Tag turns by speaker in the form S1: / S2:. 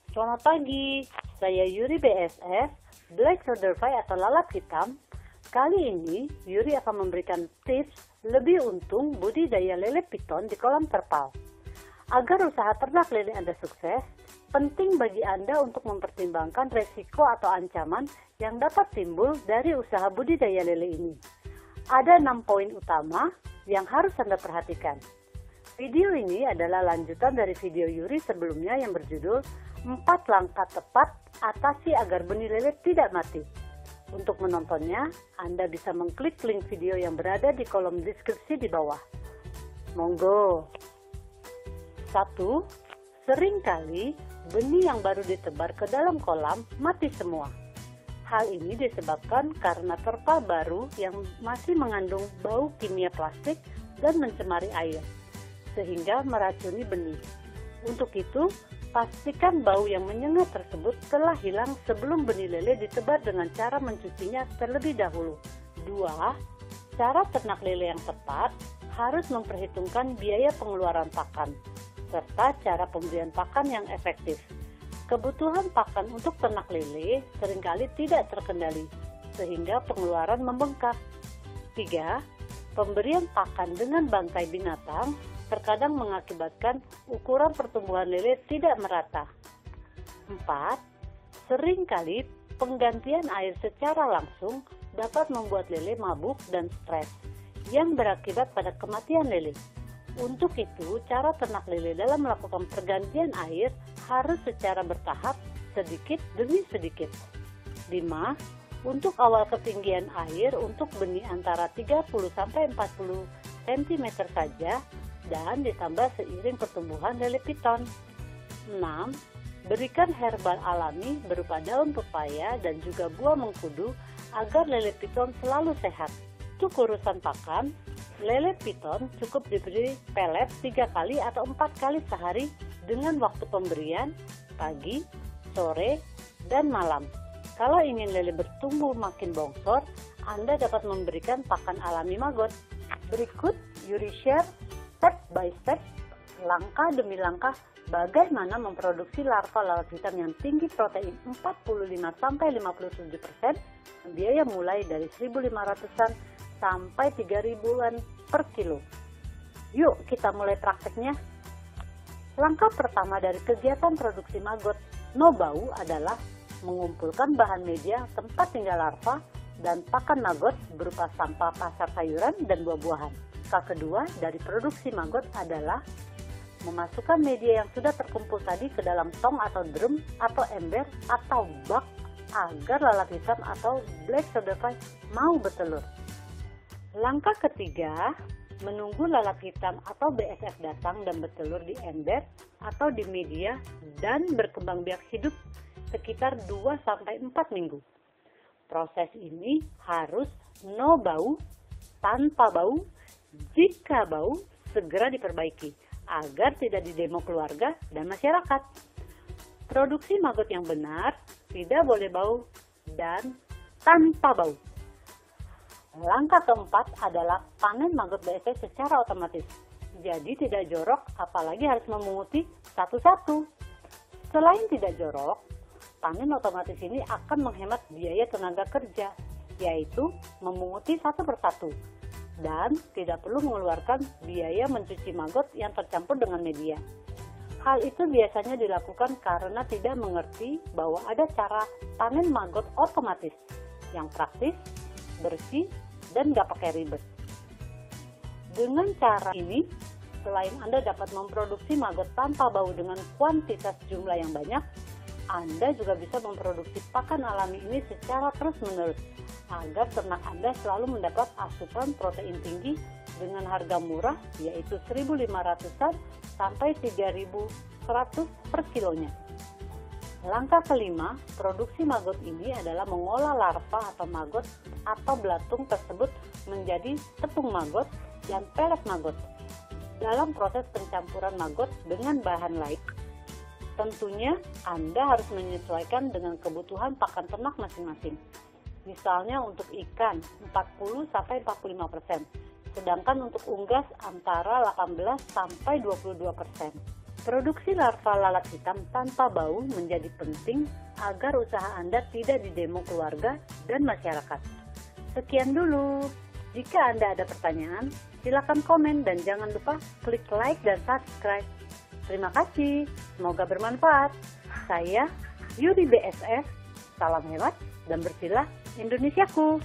S1: Selamat pagi, saya Yuri BSS, Black Soldier Fly atau lalat hitam. Kali ini, Yuri akan memberikan tips lebih untung budidaya lele piton di kolam terpal. Agar usaha ternak lele Anda sukses, penting bagi Anda untuk mempertimbangkan resiko atau ancaman yang dapat timbul dari usaha budidaya lele ini. Ada 6 poin utama yang harus Anda perhatikan. Video ini adalah lanjutan dari video Yuri sebelumnya yang berjudul 4 langkah tepat atasi agar benih lele tidak mati. Untuk menontonnya, Anda bisa mengklik link video yang berada di kolom deskripsi di bawah. Monggo. 1. Seringkali benih yang baru ditebar ke dalam kolam mati semua. Hal ini disebabkan karena terpal baru yang masih mengandung bau kimia plastik dan mencemari air, sehingga meracuni benih. Untuk itu, pastikan bau yang menyengat tersebut telah hilang sebelum benih lele ditebar dengan cara mencucinya terlebih dahulu. 2. Cara ternak lele yang tepat harus memperhitungkan biaya pengeluaran pakan, serta cara pemberian pakan yang efektif. Kebutuhan pakan untuk ternak lele seringkali tidak terkendali, sehingga pengeluaran membengkak. 3. Pemberian pakan dengan bangkai binatang terkadang mengakibatkan ukuran pertumbuhan lele tidak merata. 4. Seringkali penggantian air secara langsung dapat membuat lele mabuk dan stres, yang berakibat pada kematian lele. Untuk itu, cara ternak lele dalam melakukan pergantian air harus secara bertahap, sedikit demi sedikit. 5. Untuk awal ketinggian air untuk benih antara 30-40 cm saja, dan ditambah seiring pertumbuhan lele piton. 6. Berikan herbal alami berupa daun pepaya dan juga buah mengkudu agar lele piton selalu sehat. Untuk urusan pakan, lele piton cukup diberi pelet 3 kali atau 4 kali sehari dengan waktu pemberian pagi, sore, dan malam. Kalau ingin lele bertumbuh makin bongsor, Anda dapat memberikan pakan alami maggot. Berikut Yuri share step by step, langkah demi langkah, bagaimana memproduksi larva lalat hitam yang tinggi protein 45-57%, biaya mulai dari 1.500-an sampai 3.000-an per kilo. Yuk kita mulai prakteknya. Langkah pertama dari kegiatan produksi maggot no bau adalah mengumpulkan bahan media tempat tinggal larva dan pakan maggot berupa sampah pasar sayuran dan buah-buahan. Langkah kedua dari produksi maggot adalah memasukkan media yang sudah terkumpul tadi ke dalam tong atau drum atau ember atau bak agar lalat hitam atau black soldier fly mau bertelur. Langkah ketiga, menunggu lalat hitam atau BSF datang dan bertelur di ember atau di media dan berkembang biak hidup sekitar 2-4 minggu. Proses ini harus no bau, tanpa bau. Jika bau, segera diperbaiki agar tidak didemo keluarga dan masyarakat. Produksi maggot yang benar tidak boleh bau dan tanpa bau. Langkah keempat adalah panen maggot BSF secara otomatis. Jadi tidak jorok, apalagi harus memunguti satu-satu. Selain tidak jorok, panen otomatis ini akan menghemat biaya tenaga kerja, yaitu memunguti satu persatu. Dan tidak perlu mengeluarkan biaya mencuci maggot yang tercampur dengan media. Hal itu biasanya dilakukan karena tidak mengerti bahwa ada cara panen maggot otomatis yang praktis, bersih, dan gak pakai ribet. Dengan cara ini, selain Anda dapat memproduksi maggot tanpa bau dengan kuantitas jumlah yang banyak, Anda juga bisa memproduksi pakan alami ini secara terus-menerus, agar ternak Anda selalu mendapat asupan protein tinggi dengan harga murah, yaitu 1.500-an sampai 3.100 per kilonya. Langkah kelima, produksi maggot ini adalah mengolah larva atau maggot atau belatung tersebut menjadi tepung maggot dan pelet maggot. Dalam proses pencampuran maggot dengan bahan lain, tentunya Anda harus menyesuaikan dengan kebutuhan pakan ternak masing-masing. Misalnya untuk ikan 40-45%, sedangkan untuk unggas antara 18-22%. Produksi larva lalat hitam tanpa bau menjadi penting agar usaha Anda tidak didemo keluarga dan masyarakat. Sekian dulu. Jika Anda ada pertanyaan, silakan komen dan jangan lupa klik like dan subscribe. Terima kasih. Semoga bermanfaat. Saya Yuri BSS. Salam hemat dan bersihlah Indonesiaku.